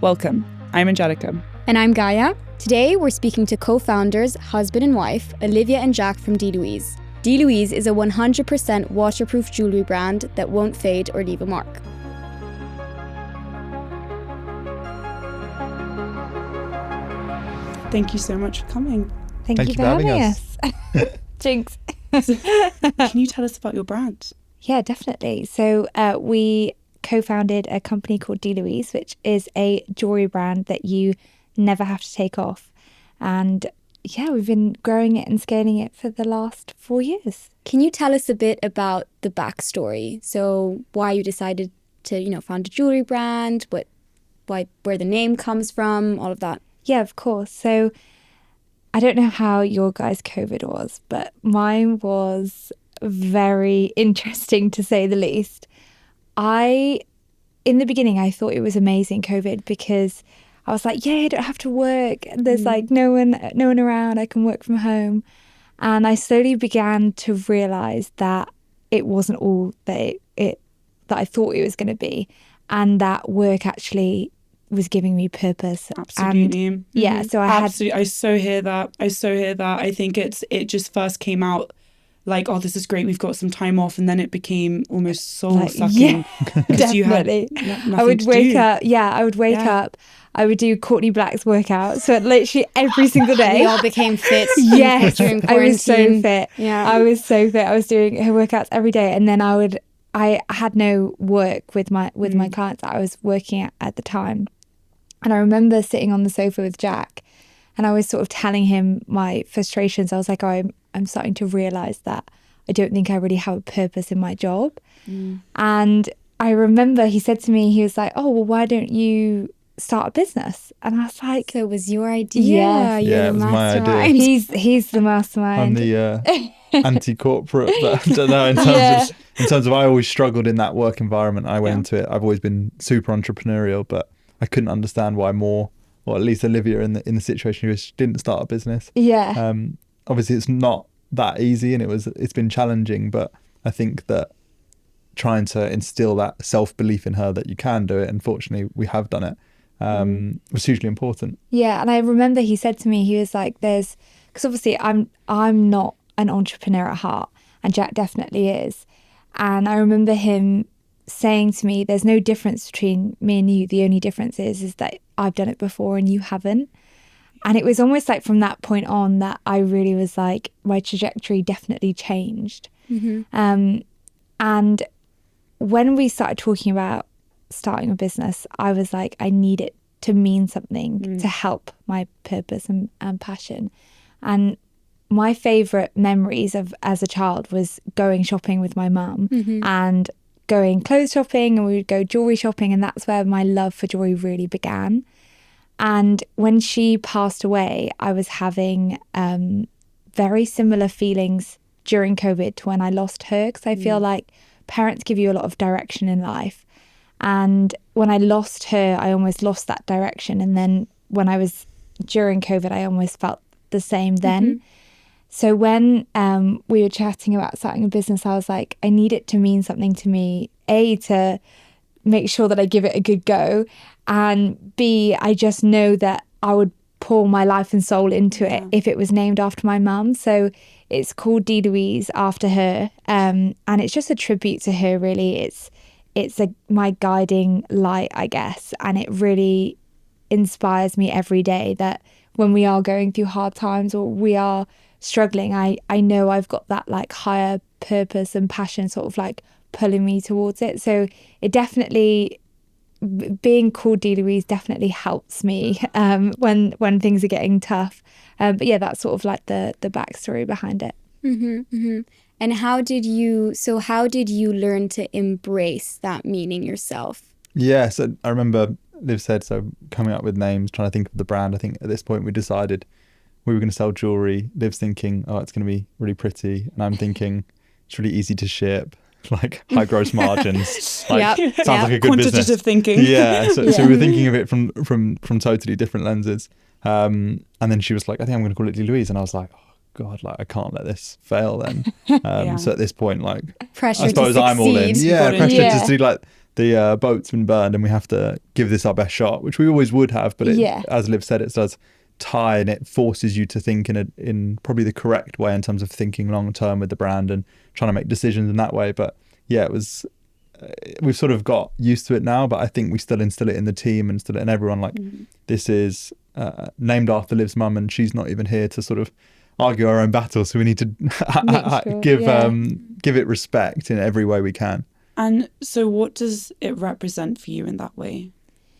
Welcome. I'm Angelica. And I'm Gaia. Today, we're speaking to co-founders, husband and wife, Olivia and Jack from D.Louise. D.Louise is a 100% waterproof jewellery brand that won't fade or leave a mark. Thank you so much for coming. Thank you for having us. Jinx. Can you tell us about your brand? Yeah, definitely. So we co-founded a company called D.Louise, which is a jewellery brand that you never have to take off. And yeah, we've been growing it and scaling it for the last 4 years. Can you tell us a bit about the backstory? So why you decided to, found a jewellery brand, where the name comes from, all of that? Yeah, of course. So I don't know how your guys' COVID was, but mine was very interesting to say the least. In the beginning, I thought it was amazing, COVID, because I was like, I don't have to work. There's like no one around. I can work from home. And I slowly began to realise that it wasn't all that that I thought it was going to be, and that work actually was giving me purpose. Absolutely. And yeah, so I so hear that. I think it just first came out like, oh, this is great, we've got some time off, and then it became almost soul sucking. Definitely. I would wake up, I would do Courtney Black's workout, so literally every single day. We all became fit. Yes, during quarantine. I was so fit. Yeah, I was so fit. I was doing her workouts every day, and then I had no work with my clients that I was working at the time. And I remember sitting on the sofa with Jack, and I was sort of telling him my frustrations. I was like, I'm starting to realise that I don't think I really have a purpose in my job. And I remember he said to me, he was like, oh, well, why don't you start a business? And I was like... So it was your idea? Yes. You're it was my mastermind. idea. He's the mastermind. I'm the anti-corporate, but I don't know, in terms of I always struggled in that work environment. I went into it. I've always been super entrepreneurial, but I couldn't understand why more, or at least Olivia in the situation, she didn't start a business. Yeah. Obviously it's not that easy, and it's been challenging, but I think that trying to instill that self-belief in her that you can do it, and fortunately we have done it, was hugely important. Yeah, and I remember he said to me, he was like, because obviously I'm not an entrepreneur at heart, and Jack definitely is. And I remember him saying to me, there's no difference between me and you. The only difference is that I've done it before and you haven't. And it was almost like from that point on that I really was like, my trajectory definitely changed. And when we started talking about starting a business, I was like, I need it to mean something to help my purpose and passion. And my favourite memories of as a child was going shopping with my mum and going clothes shopping, and we would go jewellery shopping, and that's where my love for jewellery really began. And when she passed away, I was having very similar feelings during COVID to when I lost her, because I feel like parents give you a lot of direction in life. And when I lost her, I almost lost that direction. And then when I was during COVID, I almost felt the same then. So when we were chatting about starting a business, I was like, I need it to mean something to me, A, to make sure that I give it a good go, and B, I just know that I would pour my life and soul into it if it was named after my mum. So it's called D.Louise after her, and it's just a tribute to her, really. It's my guiding light, I guess, and it really inspires me every day that when we are going through hard times or we are struggling, I know I've got that like higher purpose and passion sort of like pulling me towards it. So it definitely, being called D.Louise definitely helps me when things are getting tough. But yeah, that's sort of like the backstory behind it. And how did you learn to embrace that meaning yourself? Yeah, so I remember Liv said, so coming up with names, trying to think of the brand. I think at this point we decided we were going to sell jewellery. Liv's thinking, oh, it's going to be really pretty. And I'm thinking, it's really easy to ship, like high gross margins. Sounds like a good quantitative business. Thinking. Yeah, so we were thinking of it from totally different lenses. And then she was like, I think I'm going to call it D.Louise. And I was like, oh God, like I can't let this fail then. So at this point, like, pressure I suppose to I'm all in. succeed. Yeah, pressure to do like the boat's been burned and we have to give this our best shot, which we always would have. But as Liv said, it does tie, and it forces you to think in probably the correct way in terms of thinking long term with the brand and trying to make decisions in that way. But yeah, it was. We've sort of got used to it now, but I think we still instill it in the team and instill it in everyone. Like, this is named after Liv's mum, and she's not even here to sort of argue our own battle. So we need to give it respect in every way we can. And so what does it represent for you in that way,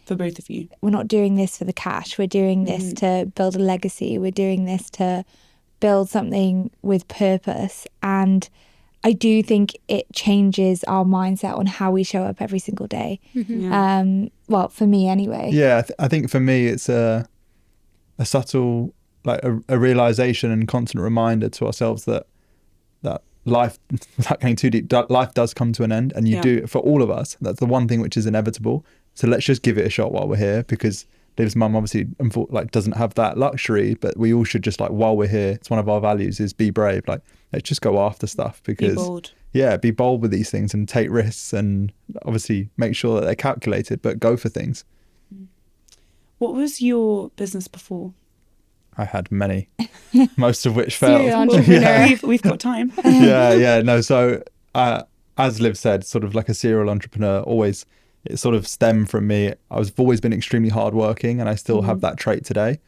for both of you? We're not doing this for the cash. We're doing this to build a legacy. We're doing this to build something with purpose. And I do think it changes our mindset on how we show up every single day. Well, for me anyway. Yeah, I think for me it's a subtle, like a realization and constant reminder to ourselves that life, without going too deep, life does come to an end, and you do, for all of us. That's the one thing which is inevitable. So let's just give it a shot while we're here, because Liv's mum obviously doesn't have that luxury, but we all should just, like, while we're here, it's one of our values is be brave. Like, let's just go after stuff, because be bold. Yeah, be bold with these things and take risks, and obviously make sure that they're calculated, but go for things. What was your business before? I had many, most of which failed. Serial entrepreneur. We've got time. No. So as Liv said, sort of like a serial entrepreneur, always, it sort of stemmed from me. I've always been extremely hardworking, and I still have that trait today.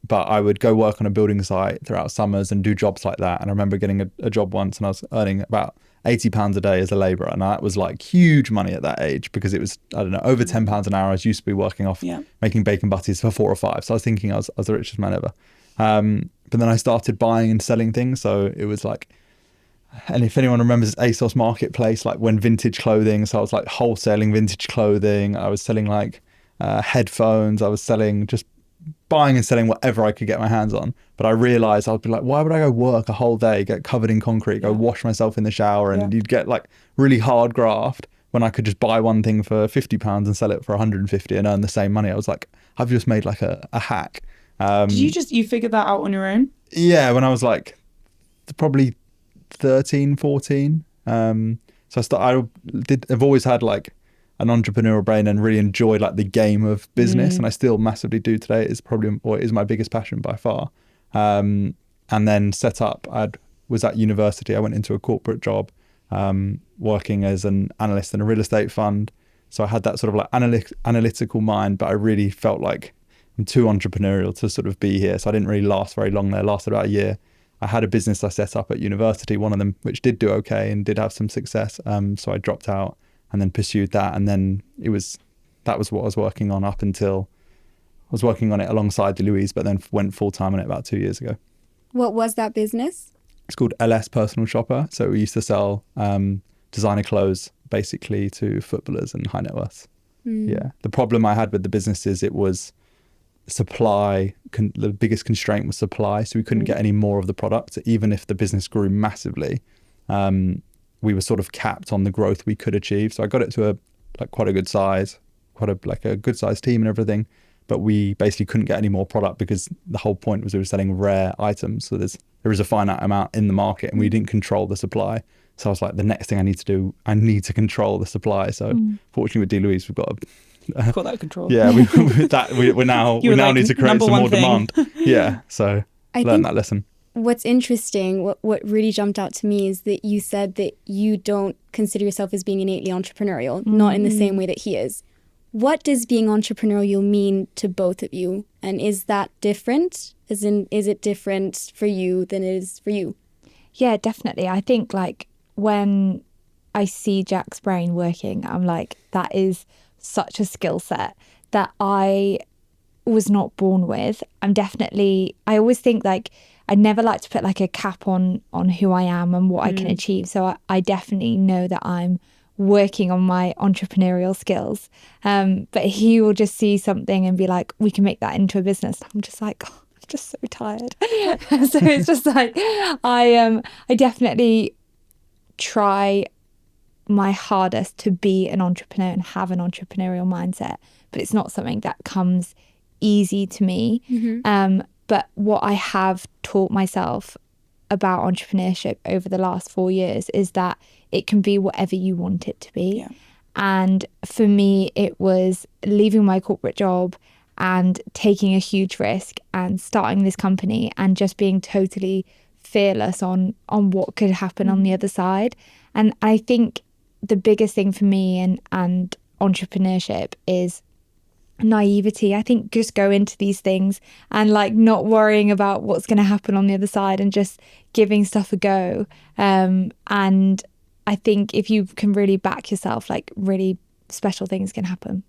But I would go work on a building site throughout summers and do jobs like that. And I remember getting a job once, and I was earning about £80 a day as a labourer. And that was like huge money at that age, because it was, I don't know, over £10 an hour. I was used to be working off making bacon butties for 4 or 5. So I was thinking I was the richest man ever. But then I started buying and selling things. So it was like, and if anyone remembers ASOS Marketplace, like when vintage clothing, so I was like wholesaling vintage clothing. I was selling like headphones. I was selling, just buying and selling whatever I could get my hands on. But I realized I'd be like, why would I go work a whole day, get covered in concrete, go wash myself in the shower, and you'd get like really hard graft, when I could just buy one thing for £50 and sell it for 150 and earn the same money. I was like, I've just made like a hack. Did you figure that out on your own? Yeah, when I was like probably 13, 14. So I've always had like an entrepreneurial brain and really enjoyed like the game of business, and I still massively do today. It's probably, or it is my biggest passion by far. And then set up, was at university. I went into a corporate job, working as an analyst in a real estate fund. So I had that sort of like analytical mind, but I really felt like I'm too entrepreneurial to sort of be here. So I didn't really last very long there. I lasted about a year. I had a business I set up at university, one of them which did do okay and did have some success. So I dropped out and then pursued that. And then that was what I was working on up until I was working on it alongside D.Louise, but then went full time on it about 2 years ago. What was that business? It's called LS Personal Shopper. So we used to sell designer clothes basically to footballers and high net worths. Yeah. The problem I had with the business is it was supply. The biggest constraint was supply. So we couldn't get any more of the product. Even if the business grew massively, we were sort of capped on the growth we could achieve. So I got it to quite a good size, a good sized team and everything. But we basically couldn't get any more product, because the whole point was we were selling rare items. So there is a finite amount in the market, and we didn't control the supply. So I was like, the next thing I need to do, I need to control the supply. So fortunately with D.Louise, we've got that control. Yeah, we now need to create some more demand. Yeah, so I learned that lesson. What's interesting, what really jumped out to me is that you said that you don't consider yourself as being innately entrepreneurial, not in the same way that he is. What does being entrepreneurial mean to both of you? And is that different? As in, is it different for you than it is for you? Yeah, definitely. I think like when I see Jack's brain working, I'm like, that is such a skill set that I was not born with. I always think like, I'd never like to put like a cap on who I am and what I can achieve. So I definitely know that I'm working on my entrepreneurial skills. But he will just see something and be like, we can make that into a business. I'm just like, oh, I'm just so tired. So it's just like, I definitely try my hardest to be an entrepreneur and have an entrepreneurial mindset, but it's not something that comes easy to me. But what I have taught myself about entrepreneurship over the last 4 years is that it can be whatever you want it to be. And for me, it was leaving my corporate job and taking a huge risk and starting this company and just being totally fearless on what could happen on the other side. And I think the biggest thing for me and entrepreneurship is naivety. I think just go into these things and like not worrying about what's going to happen on the other side and just giving stuff a go. And I think if you can really back yourself, like really special things can happen.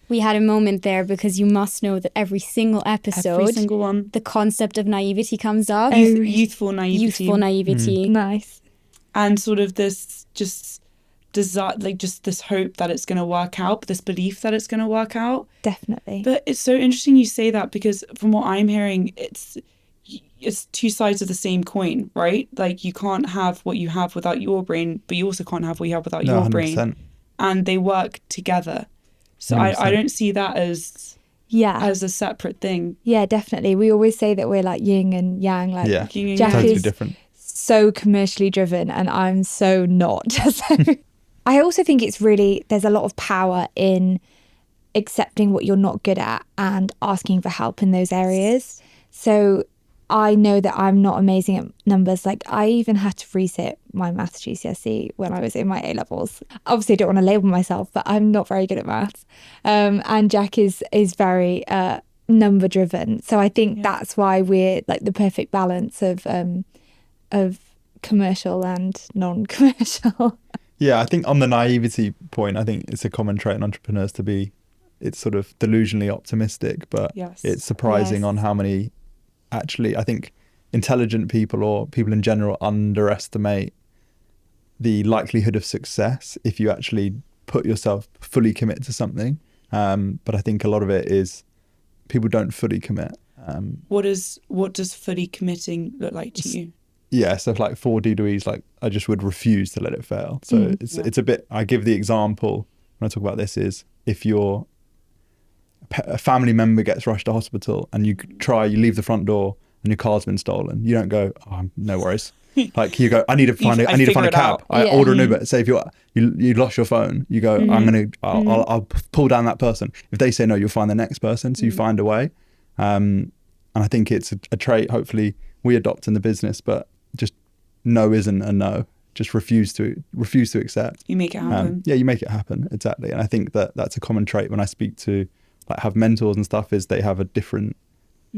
We had a moment there because you must know that every single episode, Every single one. the concept of naivety comes up. Youthful naivety. Youthful naivety. Nice. And sort of this just desire, like just this hope that it's going to work out, this belief that it's going to work out. Definitely. But it's so interesting you say that, because from what I'm hearing, it's two sides of the same coin, right? Like you can't have what you have without your brain, but you also can't have what you have without No, your 100%. brain. And they work together. So 100%. I don't see that as a separate thing. Yeah, definitely. We always say that we're like yin and yang. Like Yeah, Yin and Jack yang. totally is different. so commercially driven and I'm so not. So I also think there's a lot of power in accepting what you're not good at and asking for help in those areas. So I know that I'm not amazing at numbers. Like I even had to resit my maths GCSE when I was in my A-levels. Obviously I don't want to label myself, but I'm not very good at maths. And Jack is very number driven. So I think that's why we're like the perfect balance of commercial and non-commercial. Yeah, I think on the naivety point, I think it's a common trait in entrepreneurs to be, it's sort of delusionally optimistic, but Yes. it's surprising on how many, actually, I think intelligent people or people in general underestimate the likelihood of success if you actually put yourself, fully commit to something. But I think a lot of it is people don't fully commit. What does fully committing look like to you? Yeah, so like for D.Louise, like I just would refuse to let it fail. So it's a bit, I give the example when I talk about this is if a family member gets rushed to hospital and you leave the front door and your car's been stolen, you don't go, oh, no worries. Like you go, I need to find a cab. I order an Uber. Say if you lost your phone, you go, I'll pull down that person. If they say no, you'll find the next person. So you find a way. And I think it's a trait hopefully we adopt in the business, but just no isn't a no. Just refuse to accept. You make it happen. You make it happen. Exactly. And I think that's a common trait when I speak to like have mentors and stuff, is they have a different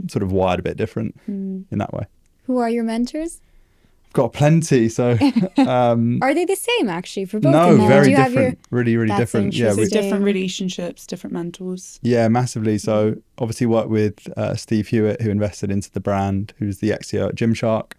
sort of wired a bit different in that way. Who are your mentors? I've got plenty. So Are they the same actually for both no, of you? very Do you have different. Really, really That's different. Yeah, interesting. So different relationships, different mentors. yeah, massively. So obviously worked with Steve Hewitt, who invested into the brand, who's the ex-CEO at Gymshark.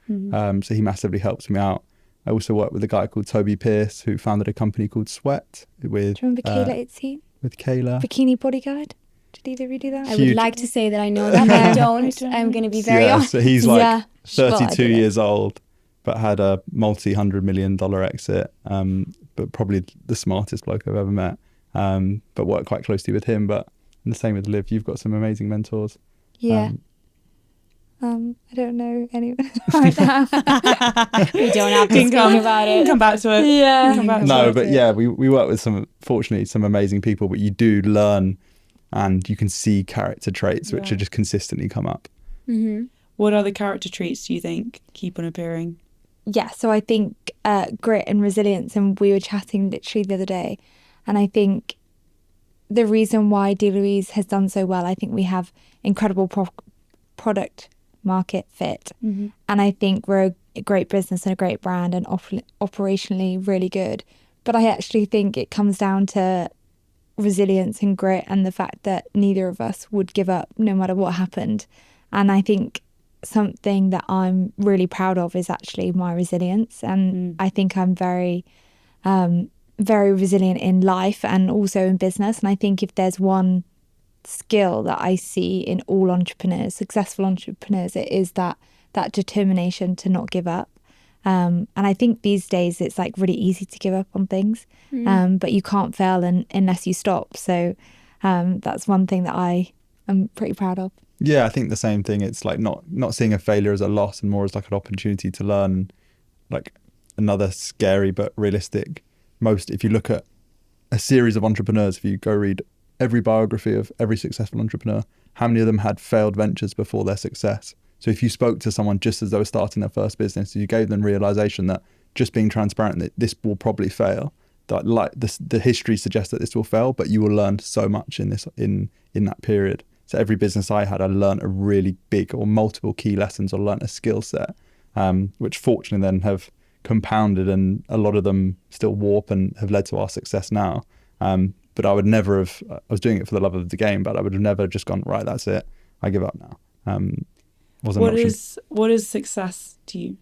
So he massively helps me out. I also worked with a guy called Toby Pierce, who founded a company called Sweat with Do you remember Kayla 18? with Kayla. Bikini Bodyguard? Did either of you do that? I would like to say that I know that, but I don't. I'm going to be very honest. So he's like Yeah. Well, I 32 did it. years old, but had a multi-$100 million exit. But probably the smartest bloke I've ever met. But worked quite closely with him. But the same with Liv. You've got some amazing mentors. Yeah. I don't know anyone right now. We don't have to speak about it. Come back to it. Yeah. Come back to No, it. but yeah, we work with fortunately some amazing people, but you do learn and you can see character traits which are just consistently come up. What other character traits do you think keep on appearing? Yeah, so I think grit and resilience, and we were chatting literally the other day, and I think the reason why D.Louise has done so well, I think we have incredible product market fit, and I think we're a great business and a great brand and operationally really good, but I actually think it comes down to resilience and grit and the fact that neither of us would give up no matter what happened. And I think something that I'm really proud of is actually my resilience, and I think I'm very very resilient in life and also in business. And I think if there's one skill that I see in all entrepreneurs, successful entrepreneurs, it is that determination to not give up. And I think these days it's like really easy to give up on things, but you can't fail unless you stop. So that's one thing that I am pretty proud of. Yeah, I think the same thing. It's like not seeing a failure as a loss and more as like an opportunity to learn. Like another scary but realistic. If you look at a series of entrepreneurs, if you go read every biography of every successful entrepreneur, how many of them had failed ventures before their success? So if you spoke to someone just as they were starting their first business, you gave them realization that just being transparent that this will probably fail, that like this, the history suggests that this will fail, but you will learn so much in that period. So every business I had, I learned a really big or multiple key lessons, or learned a skill set, which fortunately then have compounded, and a lot of them still warp and have led to our success now. But I would never have, I was doing it for the love of the game, but I would have never just gone, right, that's it, I give up now. Wasn't an option. What is success to you?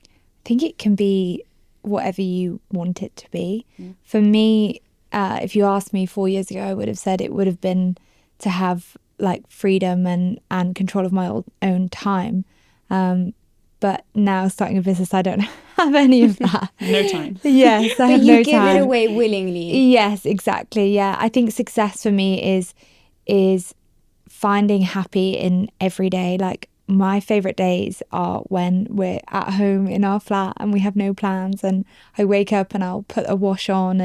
I think it can be whatever you want it to be. For me, if you asked me 4 years ago, I would have said it would have been to have like freedom and control of my own time. But now starting a business, I don't have any of that. No time. Yes, I have But no you give time. it away willingly. Yes, exactly. Yeah, I think success for me is finding happy in every day. Like my favorite days are when we're at home in our flat and we have no plans, and I wake up and I'll put a wash on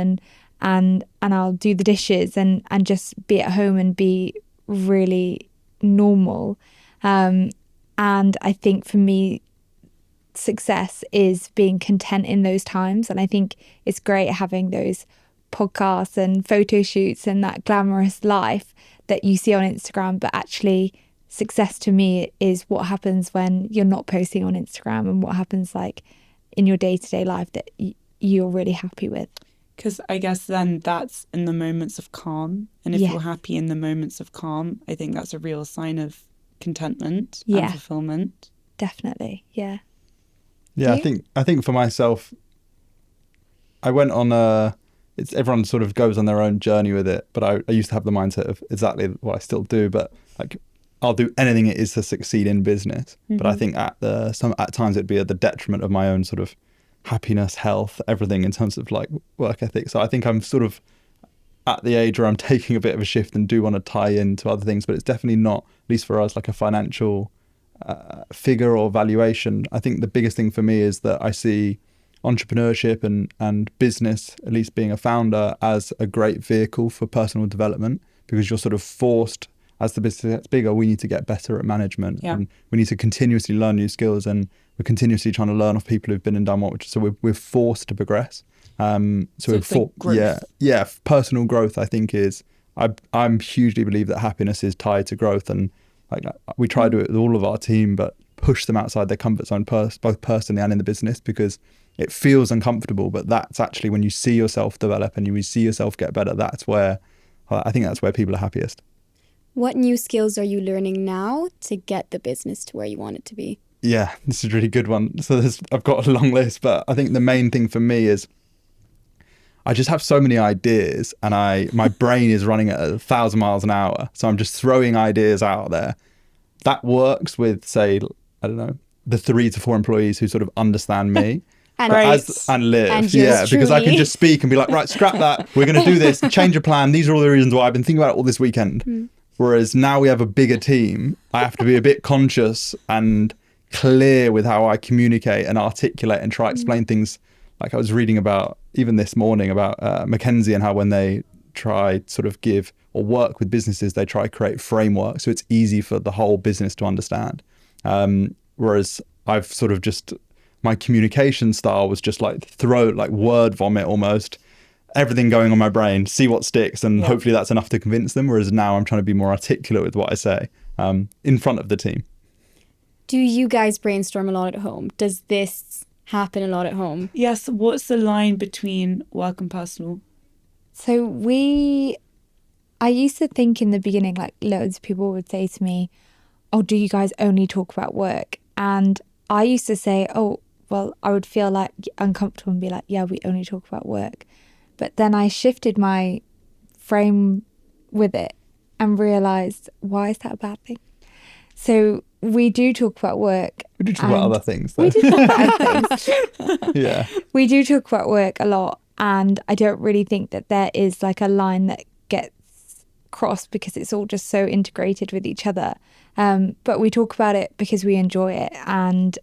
and I'll do the dishes and just be at home and be really normal. And I think for me, success is being content in those times. And I think it's great having those podcasts and photo shoots and that glamorous life that you see on Instagram, but actually success to me is what happens when you're not posting on Instagram, and what happens like in your day-to-day life that you're really happy with. Because I guess then that's in the moments of calm, and if Yeah. you're happy in the moments of calm, I think that's a real sign of contentment Yeah. and fulfillment. Definitely. Yeah. Yeah, You? I think for myself, I went on everyone sort of goes on their own journey with it, but I used to have the mindset of exactly what I still do, but like I'll do anything it is to succeed in business. But I think at times it'd be at the detriment of my own sort of happiness, health, everything in terms of like work ethic. So I think I'm sort of at the age where I'm taking a bit of a shift and do want to tie into other things, but it's definitely not, at least for us, like a financial figure or valuation. I think the biggest thing for me is that I see entrepreneurship and business, at least being a founder, as a great vehicle for personal development, because you're sort of forced, as the business gets bigger, we need to get better at management, and we need to continuously learn new skills, and we're continuously trying to learn off people who've been and done what, so we're forced to progress. So it's like growth. Yeah, personal growth, I think I'm hugely believe that happiness is tied to growth, and like we try to do it with all of our team, but push them outside their comfort zone, both personally and in the business, because it feels uncomfortable, but that's actually when you see yourself develop and you see yourself get better, I think that's where people are happiest. What new skills are you learning now to get the business to where you want it to be? Yeah, this is a really good one. So I've got a long list, but I think the main thing for me is I just have so many ideas, and my brain is running at 1,000 miles an hour. So I'm just throwing ideas out there. That works with, say, I don't know, the 3 to 4 employees who sort of understand me. And, And live. And Yeah, because I can truly. just speak and be like, right, scrap that. We're going to do this. Change your plan. These are all the reasons why I've been thinking about it all this weekend. Whereas now we have a bigger team, I have to be a bit conscious and clear with how I communicate and articulate and try to explain things. Like I was reading about, even this morning, about Mackenzie, and how when they try sort of give or work with businesses, they try to create frameworks so it's easy for the whole business to understand. Whereas I've sort of just, my communication style was just like word vomit almost. Everything going on my brain, see what sticks, and hopefully that's enough to convince them. Whereas now I'm trying to be more articulate with what I say in front of the team. Do you guys brainstorm a lot at home? Does this happen a lot at home? Yes. What's the line between work and personal? So I used to think in the beginning, like loads of people would say to me, oh, do you guys only talk about work? And I used to say, oh, well, I would feel like uncomfortable and be like, yeah, we only talk about work. But then I shifted my frame with it and realised, why is that a bad thing? So we do talk about work. We do talk about other things, though. We do talk about other things. Yeah. We do talk about work a lot, and I don't really think that there is like a line that gets crossed, because it's all just so integrated with each other. But we talk about it because we enjoy it. And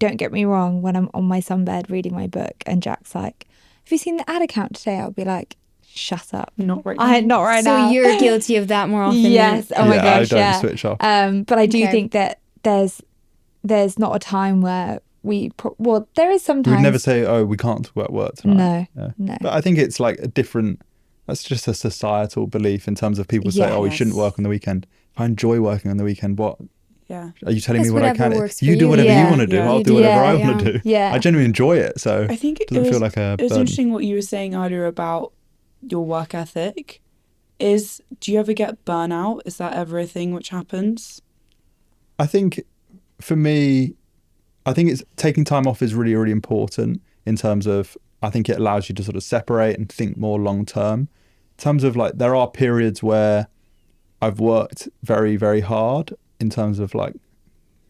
don't get me wrong, when I'm on my sunbed reading my book and Jack's like, have you seen the ad account today? I'll be like, shut up. Not right now. Not right now. So you're guilty of that more often. Yes. Oh my Yeah, gosh. I don't Yeah. switch off. But I do Okay. think that there's not a time where well, there is We sometimes. would never say, "Oh, we can't talk about work tonight." No, Yeah. no. But I think it's like a different. That's just a societal belief in terms of people say, Yeah. "Oh, you shouldn't Yes. work on the weekend." If I enjoy working on the weekend, what Yeah. are you telling me It's what I whatever can? works for You do you. whatever Yeah. you want to do. Yeah. I'll You do do- whatever yeah, I want yeah. to do. Yeah. I genuinely enjoy it, so I think it doesn't feel like a it was burden. interesting what you were saying earlier about your work ethic. Do you ever get burnout? Is that ever a thing which happens? I think for me, I think it's taking time off is really, really important in terms of, I think it allows you to sort of separate and think more long term. In terms of like, there are periods where I've worked very, very hard in terms of like,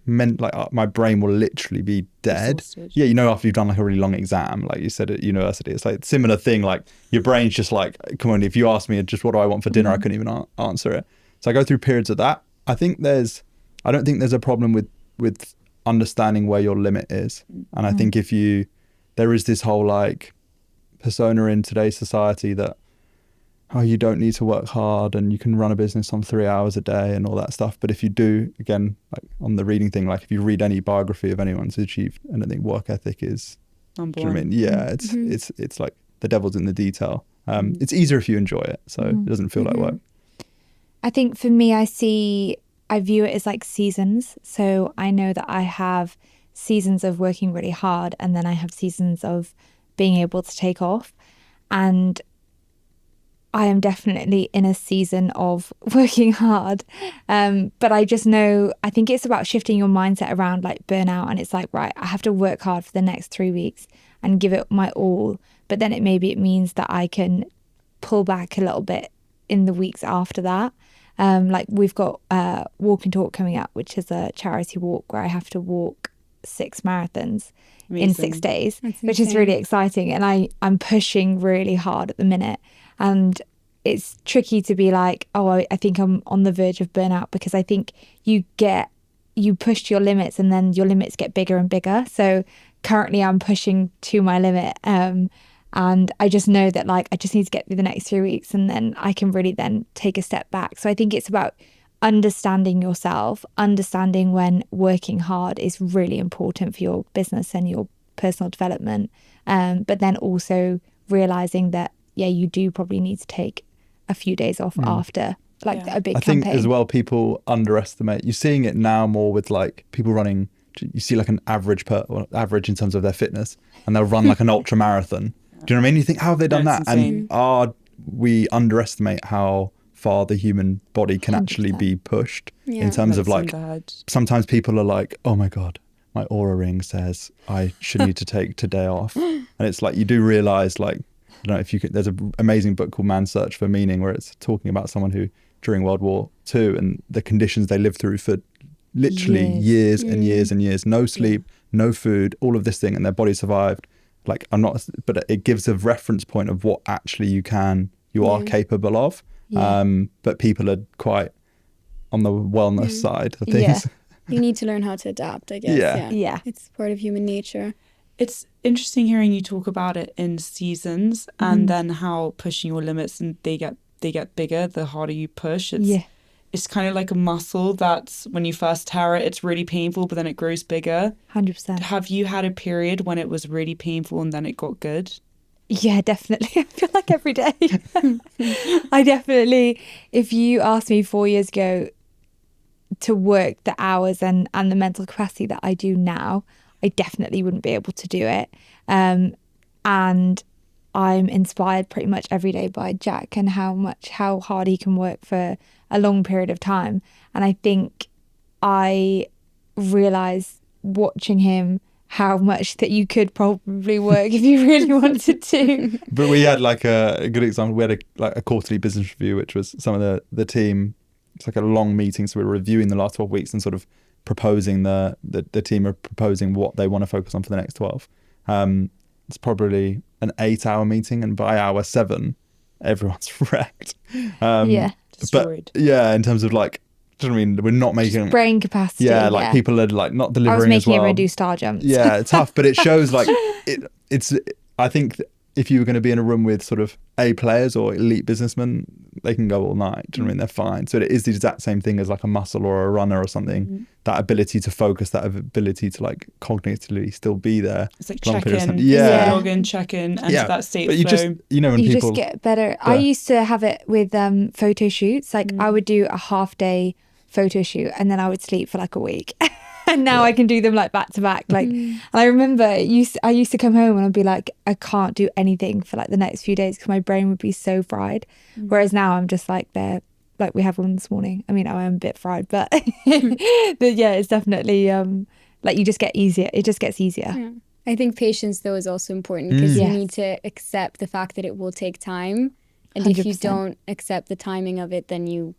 my brain will literally be dead. Exhausted. Yeah, you know, after you've done like a really long exam, like you said at university, it's like a similar thing. Like your brain's just like, come on, if you ask me just what do I want for dinner, I couldn't even answer it. So I go through periods of that. I don't think there's a problem with understanding where your limit is. And I think there is this whole like persona in today's society that, oh, you don't need to work hard and you can run a business on 3 hours a day and all that stuff. But if you do, again, like on the reading thing, like if you read any biography of anyone who's achieved anything, work ethic is, Number do you know what I one. mean? Yeah, it's like the devil's in the detail. It's easier if you enjoy it, so it doesn't feel like work. I think for me, I view it as like seasons. So I know that I have seasons of working really hard and then I have seasons of being able to take off. And I am definitely in a season of working hard. But I just know, I think it's about shifting your mindset around like burnout. And it's like, right, I have to work hard for the next 3 weeks and give it my all. But then it means that I can pull back a little bit in the weeks after that. Like we've got Walk and Talk coming up, which is a charity walk where I have to walk 6 marathons in 6 Amazing. days, That's which is insane. really exciting. And I'm pushing really hard at the minute. And it's tricky to be like, oh, I think I'm on the verge of burnout, because I think you push to your limits and then your limits get bigger and bigger. So currently I'm pushing to my limit. And I just know that like I just need to get through the next 3 weeks and then I can really then take a step back. So I think it's about understanding yourself, understanding when working hard is really important for your business and your personal development. But then also realizing that, yeah, you do probably need to take a few days off after like a big I think campaign. as well, people underestimate. You're seeing it now more with like people running. You see like an average in terms of their fitness, and they'll run like an ultra marathon. Do you know what I mean? You think, how have they done That's that? insane. And we underestimate how far the human body can actually 100%. be pushed Yeah. in terms of Medicine like, to head. sometimes people are like, oh my God, my aura ring says I should need to take today off. And it's like, you do realize like, I don't know if you could, there's an amazing book called Man's Search for Meaning, where it's talking about someone who during World War II and the conditions they lived through for literally years and years and years, no sleep, no food, all of this thing, and their body survived. Like but it gives a reference point of what actually you are capable of. Yeah. But people are quite on the wellness side of things. You need to learn how to adapt, I guess. Yeah. Yeah. It's part of human nature. It's interesting hearing you talk about it in seasons and then how pushing your limits and they get bigger the harder you push. It's kind of like a muscle that's when you first tear it, it's really painful, but then it grows bigger. 100%. Have you had a period when it was really painful and then it got good? Yeah, definitely. I feel like every day. I definitely, if you asked me 4 years ago to work the hours and the mental capacity that I do now, I definitely wouldn't be able to do it. And I'm inspired pretty much every day by Jack and how hard he can work for a long period of time. And I think I realised watching him how much that you could probably work if you really wanted to. But we had like a good example. We had a quarterly business review, which was some of the team. It's like a long meeting, so we were reviewing the last 12 weeks and sort of proposing the team are proposing what they want to focus on for the next 12. It's probably an 8-hour meeting, and by hour 7, everyone's wrecked. Destroyed. But yeah, in terms of like, do you know what I mean? We're not making Brain capacity. Yeah, like people are like not delivering I was making as well. everyone do star jumps. Yeah, it's tough, but it shows like it's. I think if you were going to be in a room with sort of A players or elite businessmen, they can go all night. Do you know what I mean? They're fine. So it is the exact same thing as like a muscle or a runner or something. That ability to focus, that ability to like cognitively still be there. It's like check in, log in, check in, enter that state but flow. When you people just get better. I used to have it with photo shoots. Like I would do a half day photo shoot and then I would sleep for like a week. And now I can do them like back to back. Like, and I remember I used to come home and I'd be like, I can't do anything for like the next few days because my brain would be so fried. Whereas now I'm just like there, like we have one this morning. I mean, I am a bit fried, but yeah, it's definitely like you just get easier. It just gets easier. Yeah. I think patience though is also important because you need to accept the fact that it will take time. And 100%. If you don't accept the timing of it, then you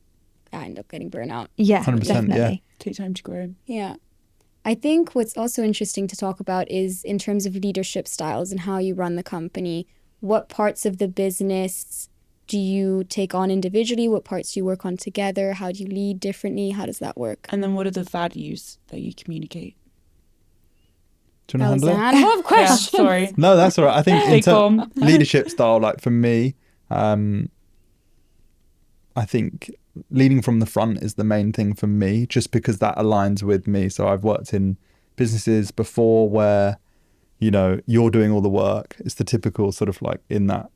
end up getting burnt out. Yeah, 100%, definitely. yeah. Take time to grow. Yeah. I think what's also interesting to talk about is in terms of leadership styles and how you run the company. What parts of the business do you take on individually? What parts do you work on together? How do you lead differently? How does that work? And then what are the values that you communicate? Do you want to handle it? Handful of questions. Yeah, sorry. No, that's all right. I think in Big terms bomb. leadership style, like for me, I think leading from the front is the main thing for me, just because that aligns with me. So I've worked in businesses before where, you know, you're doing all the work. It's the typical sort of like in that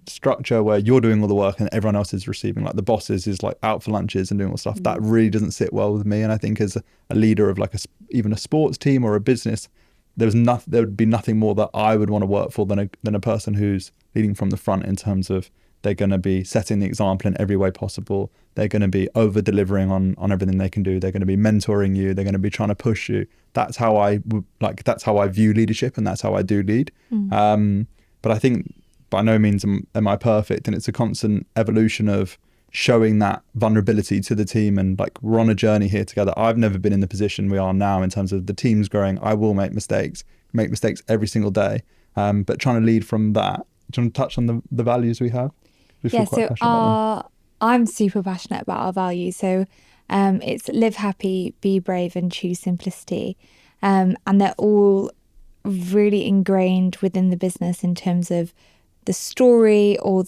structure where you're doing all the work and everyone else is receiving, like the bosses is like out for lunches and doing all stuff. That really doesn't sit well with me. And I think as a leader of like even a sports team or a business, there would be nothing more that I would want to work for than a person who's leading from the front, in terms of they're going to be setting the example in every way possible. They're going to be over delivering on everything they can do. They're going to be mentoring you. They're going to be trying to push you. That's how I view leadership, and that's how I do lead. But I think by no means am I perfect, and it's a constant evolution of showing that vulnerability to the team. And like, we're on a journey here together. I've never been in the position we are now in terms of the team's growing. I will make mistakes every single day. But trying to lead from that. Do you want to touch on the values we have? I'm super passionate about our values. So it's live happy, be brave, and choose simplicity. And they're all really ingrained within the business in terms of the story or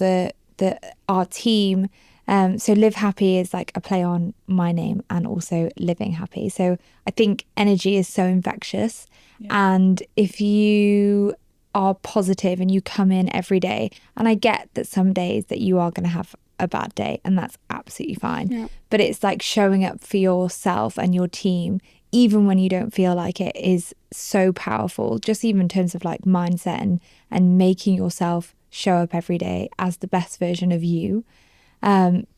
our team. So live happy is like a play on my name and also living happy. So I think energy is so infectious. Yeah. And if you are positive and you come in every day, and I get that some days that you are going to have a bad day, and that's absolutely fine. Yeah. But it's like showing up for yourself and your team, even when you don't feel like it, is so powerful. Just even in terms of like mindset and making yourself show up every day as the best version of you.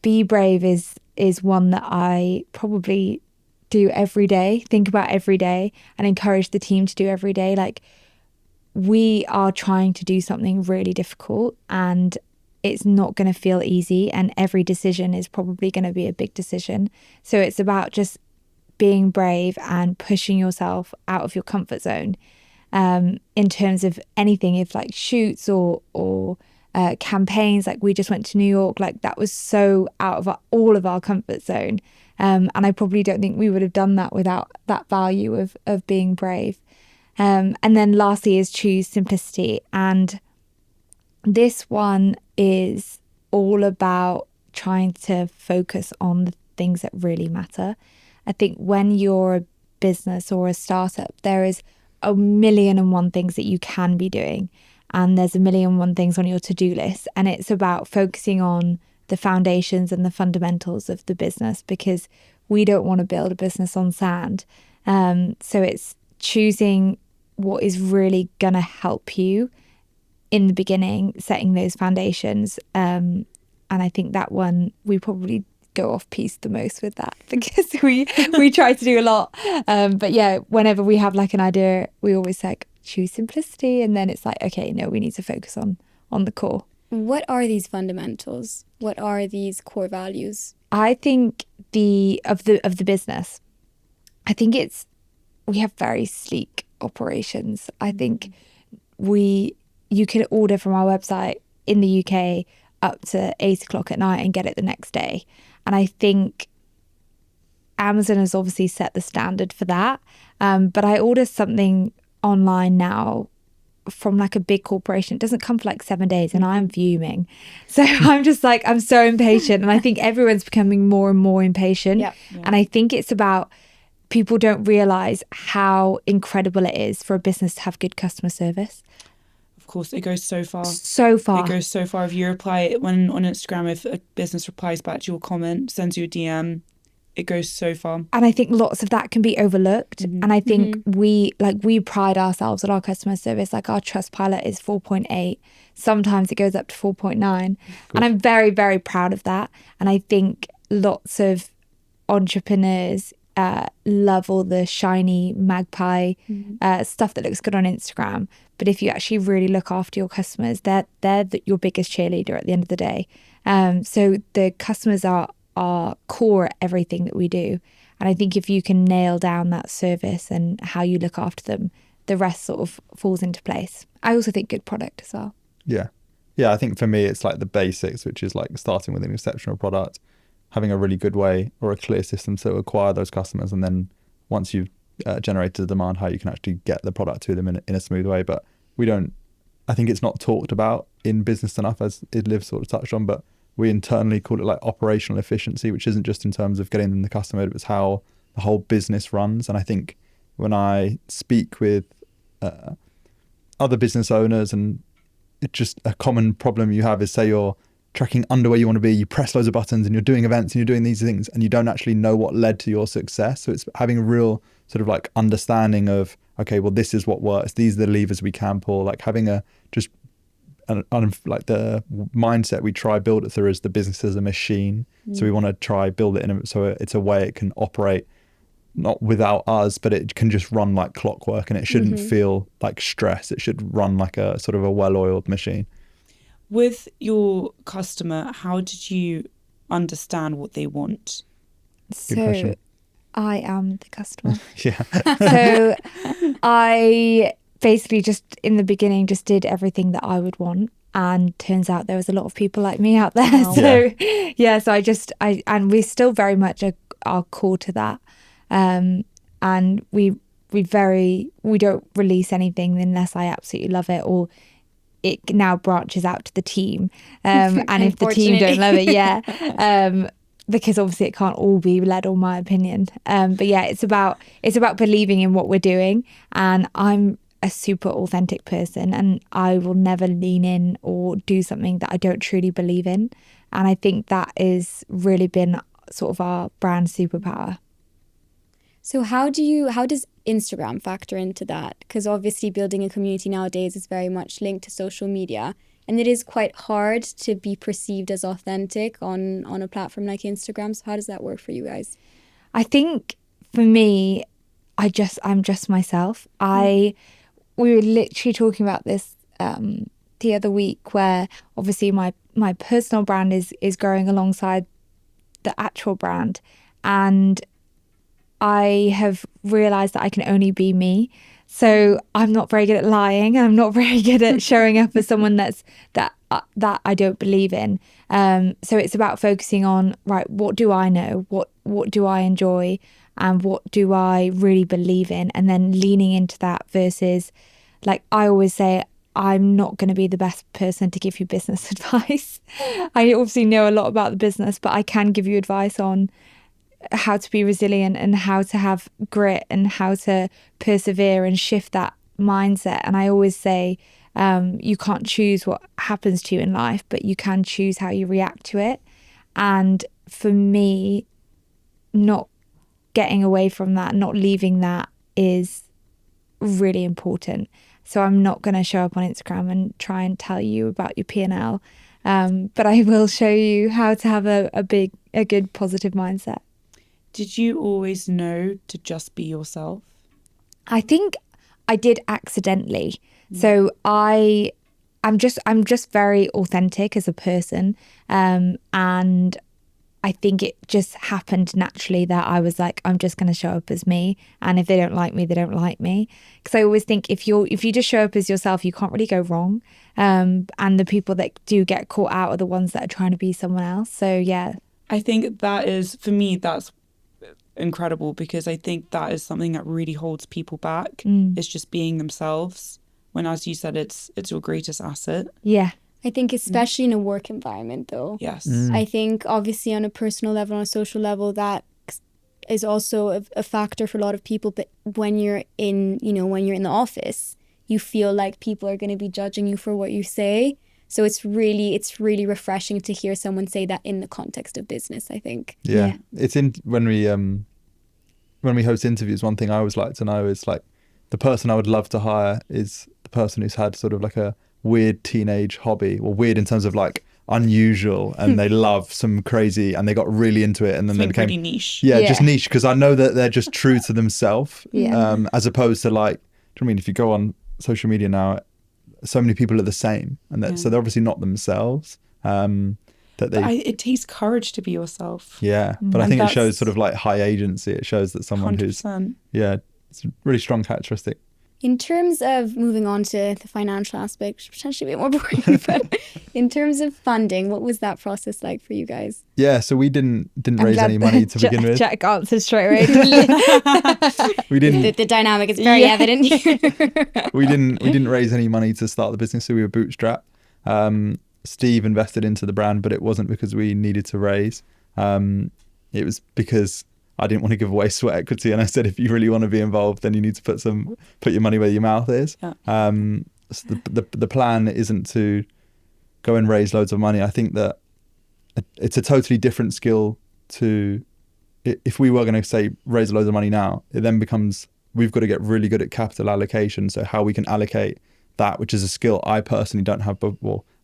Be brave is one that I probably do every day, think about every day, and encourage the team to do every day. Like, we are trying to do something really difficult, and it's not going to feel easy, and every decision is probably going to be a big decision. So it's about just being brave and pushing yourself out of your comfort zone, in terms of anything, if like shoots or campaigns. Like, we just went to New York, like that was so out of all of our comfort zone, and I probably don't think we would have done that without that value of being brave. And then lastly is choose simplicity, and this one is all about trying to focus on the things that really matter. I think when you're a business or a startup, there is 1,000,001 things that you can be doing, and there's 1,000,001 things on your to-do list, and it's about focusing on the foundations and the fundamentals of the business, because we don't want to build a business on sand. So it's choosing what is really going to help you in the beginning, setting those foundations. And I think that one, we probably go off piece the most with that, because we try to do a lot. But yeah, whenever we have like an idea, we always like choose simplicity, and then it's like, okay, no, we need to focus on the core. What are these fundamentals? What are these core values? I think of the business, I think we have very sleek operations. I think you can order from our website in the UK up to 8:00 at night and get it the next day. And I think Amazon has obviously set the standard for that. But I order something online now from like a big corporation. It doesn't come for like 7 days, and I'm fuming. So I'm just like, I'm so impatient. And I think everyone's becoming more and more impatient. Yeah. And I think it's about, people don't realize how incredible it is for a business to have good customer service. Of course, it goes so far. So far. It goes so far. If you reply, when on Instagram, if a business replies back to your comment, sends you a DM, it goes so far. And I think lots of that can be overlooked. And I think we pride ourselves on our customer service. Like our Trustpilot is 4.8. Sometimes it goes up to 4.9. Cool. And I'm very, very proud of that. And I think lots of entrepreneurs love all the shiny magpie stuff that looks good on Instagram. But if you actually really look after your customers, they're your biggest cheerleader at the end of the day. So the customers are core at everything that we do. And I think if you can nail down that service and how you look after them, the rest sort of falls into place. I also think good product as well. Yeah. I think for me, it's like the basics, which is like starting with an exceptional product, having a really good way or a clear system to acquire those customers. And then once you've generated the demand, how you can actually get the product to them in a smooth way. But I think it's not talked about in business enough, as Liv sort of touched on, but we internally call it like operational efficiency, which isn't just in terms of getting them the customer, but it's how the whole business runs. And I think when I speak with other business owners, and it's just a common problem you have is, say you're tracking under where you want to be, you press loads of buttons and you're doing events and you're doing these things and you don't actually know what led to your success. So it's having a real sort of like understanding of, okay, well, this is what works. These are the levers we can pull, like having like the mindset we try build it through is the business as a machine. So we want to try build it so it's a way it can operate not without us, but it can just run like clockwork, and it shouldn't feel like stress. It should run like a sort of a well-oiled machine. With your customer, how did you understand what they want? So I am the customer. Yeah. So I basically just in the beginning just did everything that I would want, and turns out there was a lot of people like me out there. Wow. So and we still very much are core to that, and we don't release anything unless I absolutely love it, or it now branches out to the team, and if the team don't love it, because obviously it can't all be led on my opinion, but yeah, it's about believing in what we're doing. And I'm a super authentic person, and I will never lean in or do something that I don't truly believe in. And I think that is really been sort of our brand superpower. So how does Instagram factor into that? Because obviously building a community nowadays is very much linked to social media, and it is quite hard to be perceived as authentic on a platform like Instagram. So how does that work for you guys? I think for me, I'm just myself. We were literally talking about this the other week, where obviously my personal brand is growing alongside the actual brand, and I have realised that I can only be me. So I'm not very good at lying. I'm not very good at showing up as someone that I don't believe in. So it's about focusing on, right, what do I know? What do I enjoy? And what do I really believe in? And then leaning into that versus, like I always say, I'm not going to be the best person to give you business advice. I obviously know a lot about the business, but I can give you advice on how to be resilient and how to have grit and how to persevere and shift that mindset. And I always say, you can't choose what happens to you in life, but you can choose how you react to it. And for me, not getting away from that, not leaving that is really important. So I'm not going to show up on Instagram and try and tell you about your P&L, but I will show you how to have a good positive mindset. Did you always know to just be yourself? I think I did accidentally. So I'm just very authentic as a person, and I think it just happened naturally that I was like, I'm just going to show up as me, and if they don't like me, they don't like me. Because I always think if you just show up as yourself, you can't really go wrong. And the people that do get caught out are the ones that are trying to be someone else. So yeah, I think that is, for me, that's incredible, because I think that is something that really holds people back. It's just being themselves. when, as you said, it's your greatest asset. Yeah. I think especially in a work environment, though. Yes. I think obviously on a personal level, on a social level, that is also a factor for a lot of people. But when you're in, when you're in the office, you feel like people are going to be judging you for what you say. So it's really refreshing to hear someone say that in the context of business, I think. Yeah. It's in when we host interviews, one thing I always like to know is like the person I would love to hire is the person who's had sort of like a weird teenage hobby, or weird in terms of like unusual, and they love some crazy and they got really into it, and then they became really niche. Yeah, just niche, because I know that they're just true to themselves. As opposed to like, do you know what I mean? If you go on social media now, so many people are the same, and so they're obviously not themselves. It takes courage to be yourself. Yeah, but I think it shows sort of like high agency. It shows that someone 100%. It's a really strong characteristic. In terms of moving on to the financial aspect, which is potentially a bit more boring, but in terms of funding, what was that process like for you guys? Yeah, so we didn't raise any money to begin with. Jack answered straight away. We didn't. The dynamic is very evident here. We didn't raise any money to start the business, so we were bootstrapped. Steve invested into the brand, but it wasn't because we needed to raise. It was because I didn't want to give away sweat equity, and I said, if you really want to be involved, then you need to put your money where your mouth is. Yeah. So the plan isn't to go and raise loads of money. I think that it's a totally different skill to, if we were going to say raise loads of money now, it then becomes, we've got to get really good at capital allocation. So how we can allocate that, which is a skill I personally don't have, but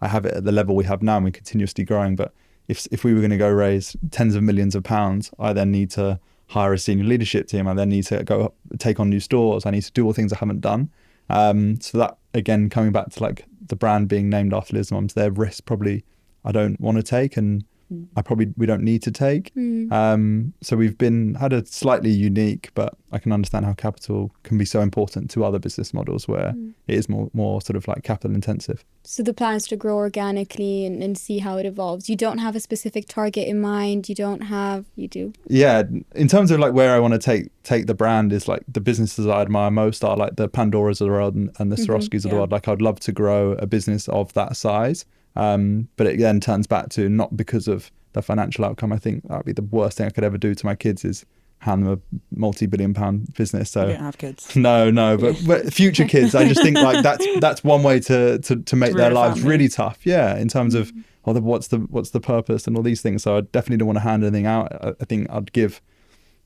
I have it at the level we have now, and we're continuously growing. But if we were going to go raise tens of millions of pounds, I then need to hire a senior leadership team. I then need to go take on new stores. I need to do all things I haven't done. So that, again, coming back to like the brand being named after Liz Mums, their risk probably I don't want to take, and we don't need to take. So we've had a slightly unique, but I can understand how capital can be so important to other business models where it is more sort of like capital intensive. So the plan is to grow organically and see how it evolves. You don't have a specific target in mind. You do? Yeah, in terms of like where I want to take the brand, is like the businesses I admire most are like the Pandoras of the world and the Swarovskis of the world. Like I'd love to grow a business of that size. But it then turns back to not because of the financial outcome. I think that would be the worst thing I could ever do to my kids, is hand them a multi-billion-pound business. So I don't have kids. No, but future kids, I just think like that's one way to make their lives really tough. Yeah, in terms of what's the purpose and all these things. So I definitely don't want to hand anything out. I think I'd give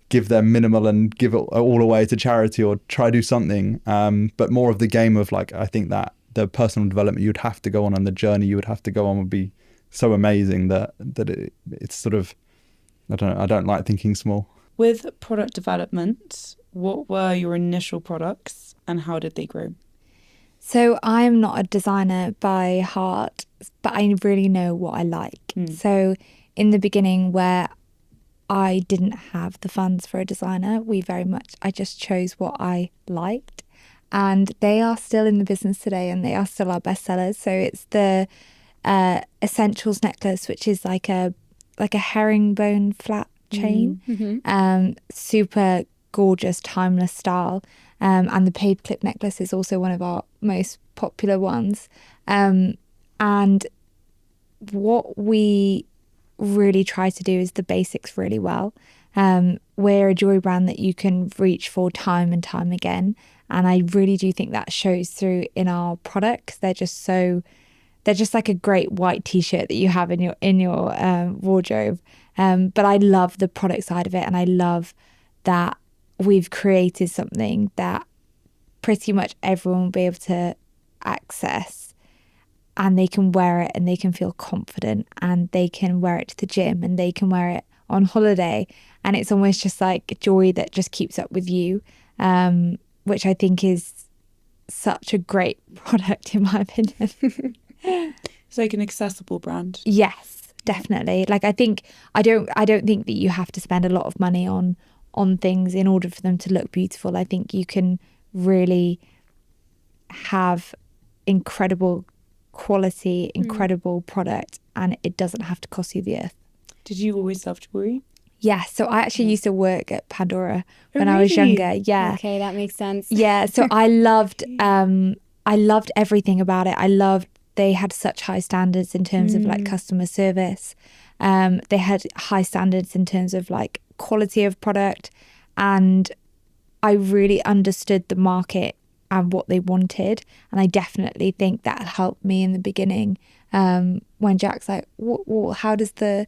them minimal and give it all away to charity or try do something. But more of the game of like, I think that the personal development you'd have to go on and the journey you would have to go on would be so amazing that it's sort of, I don't like thinking small. With product development, what were your initial products and how did they grow? So I'm not a designer by heart, but I really know what I like. So in the beginning, where I didn't have the funds for a designer, I just chose what I liked. And they are still in the business today, and they are still our bestsellers. So it's the Essentials necklace, which is like a herringbone flat chain, super gorgeous, timeless style. And the paperclip necklace is also one of our most popular ones. And what we really try to do is the basics really well. We're a jewelry brand that you can reach for time and time again. And I really do think that shows through in our products. They're just like a great white t-shirt that you have in your wardrobe. But I love the product side of it, and I love that we've created something that pretty much everyone will be able to access, and they can wear it and they can feel confident, and they can wear it to the gym and they can wear it on holiday, and it's almost just like jewelry that just keeps up with you, which I think is such a great product in my opinion. It's like an accessible brand. Yes, definitely. Like I don't think that you have to spend a lot of money on things in order for them to look beautiful. I think you can really have incredible quality, incredible product, and it doesn't have to cost you the earth. Did you always love jewelry? Yeah, so I actually used to work at Pandora when I was younger. Yeah. Okay, that makes sense. Yeah, so I loved I loved everything about it. I loved they had such high standards in terms of like customer service. They had high standards in terms of like quality of product, and I really understood the market and what they wanted. And I definitely think that helped me in the beginning. When Jack's like, well, how does the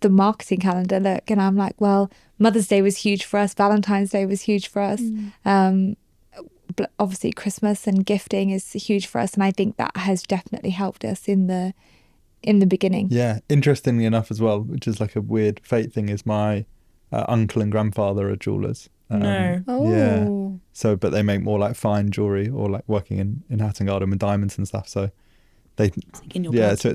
marketing calendar look? And I'm like, well, Mother's Day was huge for us. Valentine's Day was huge for us. But obviously Christmas and gifting is huge for us. And I think that has definitely helped us in the beginning. Yeah. Interestingly enough as well, which is like a weird fate thing, is my uncle and grandfather are jewellers. No. Yeah. So, but they make more like fine jewellery, or like working in Hatton Garden with diamonds and stuff. So they, in your blood. So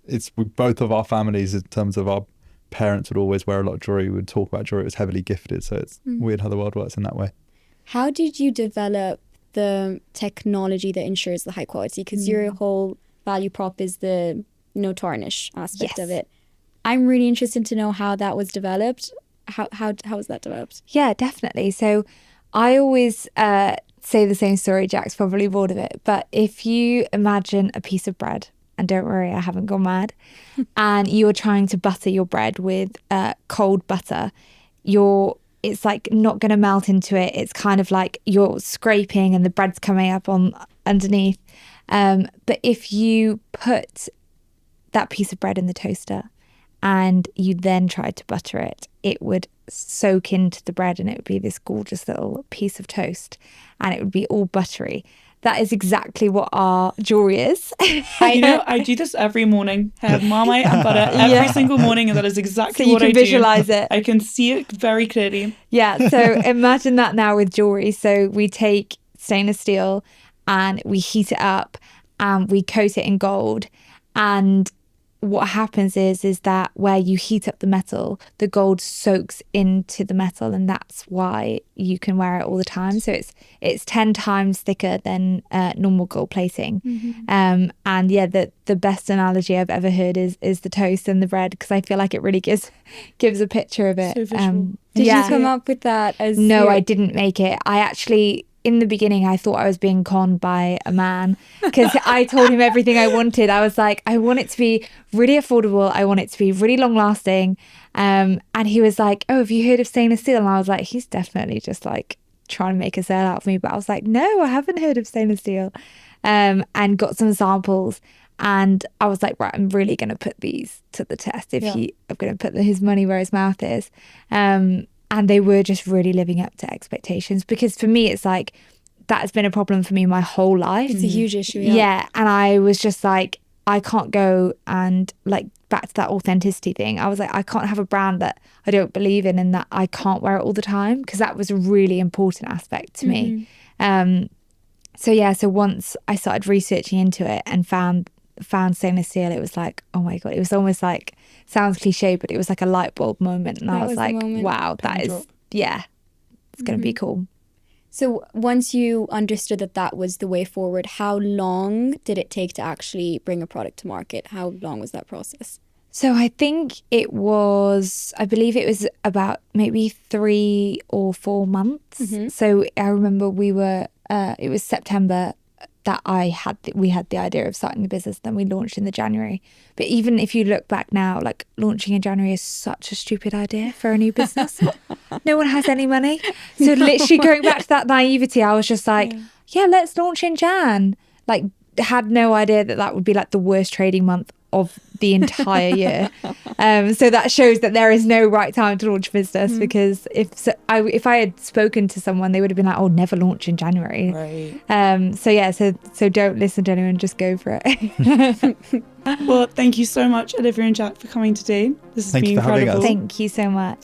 it's with both of our families, in terms of our parents would always wear a lot of jewellery. We would talk about jewellery. It was heavily gifted. So it's weird how the world works in that way. How did you develop the technology that ensures the high quality? Because your whole value prop is the no tarnish aspect of it. I'm really interested to know how that was developed. How was that developed? Yeah, definitely. So I always say the same story. Jack's probably bored of it. But if you imagine a piece of bread, and don't worry, I haven't gone mad, and you're trying to butter your bread with cold butter, it's like not going to melt into it. It's kind of like you're scraping and the bread's coming up on underneath. But if you put that piece of bread in the toaster and you then tried to butter it, it would soak into the bread and it would be this gorgeous little piece of toast and it would be all buttery. That is exactly what our jewelry is. I do this every morning. I have Marmite and butter every single morning, and that is exactly what I do. So you can visualize it. I can see it very clearly. Yeah, so imagine that now with jewelry. So we take stainless steel and we heat it up and we coat it in gold. And what happens is that where you heat up the metal, the gold soaks into the metal, and that's why you can wear it all the time. So it's 10 times thicker than normal gold plating. And yeah, the best analogy I've ever heard is the toast and the bread, because I feel like it really gives a picture of it. So visual. Did you come up with that? No, I didn't make it. I actually, in the beginning, I thought I was being conned by a man, because I told him everything I wanted. I was like, I want it to be really affordable. I want it to be really long lasting. And he was like, oh, have you heard of stainless steel? And I was like, he's definitely just like trying to make a sale out of me. But I was like, no, I haven't heard of stainless steel. And got some samples. And I was like, right, I'm really going to put these to the test. I'm going to put his money where his mouth is. And they were just really living up to expectations, because for me, it's like, that has been a problem for me my whole life. It's a huge issue. Yeah. And I was just like, I can't go and like back to that authenticity thing. I was like, I can't have a brand that I don't believe in and that I can't wear it all the time, because that was a really important aspect to me. So once I started researching into it and found stainless steel, it was like, oh my God, it was almost like, sounds cliche, but it was like a light bulb moment. And I was like, wow, that is, it's going to be cool. So once you understood that was the way forward, how long did it take to actually bring a product to market? How long was that process? So I think I believe it was about maybe 3 or 4 months. So I remember it was September that we had the idea of starting the business, then we launched in the January. But even if you look back now, like launching in January is such a stupid idea for a new business. No one has any money. So literally going back to that naivety, I was just like, yeah, let's launch in Jan. Like, had no idea that would be like the worst trading month of the entire year. So that shows that there is no right time to launch a business, because if I had spoken to someone, they would have been like, oh, never launch in January. Right. So don't listen to anyone, just go for it. Well, thank you so much, Olivia and Jack, for coming today. This has been incredible. Thank you so much.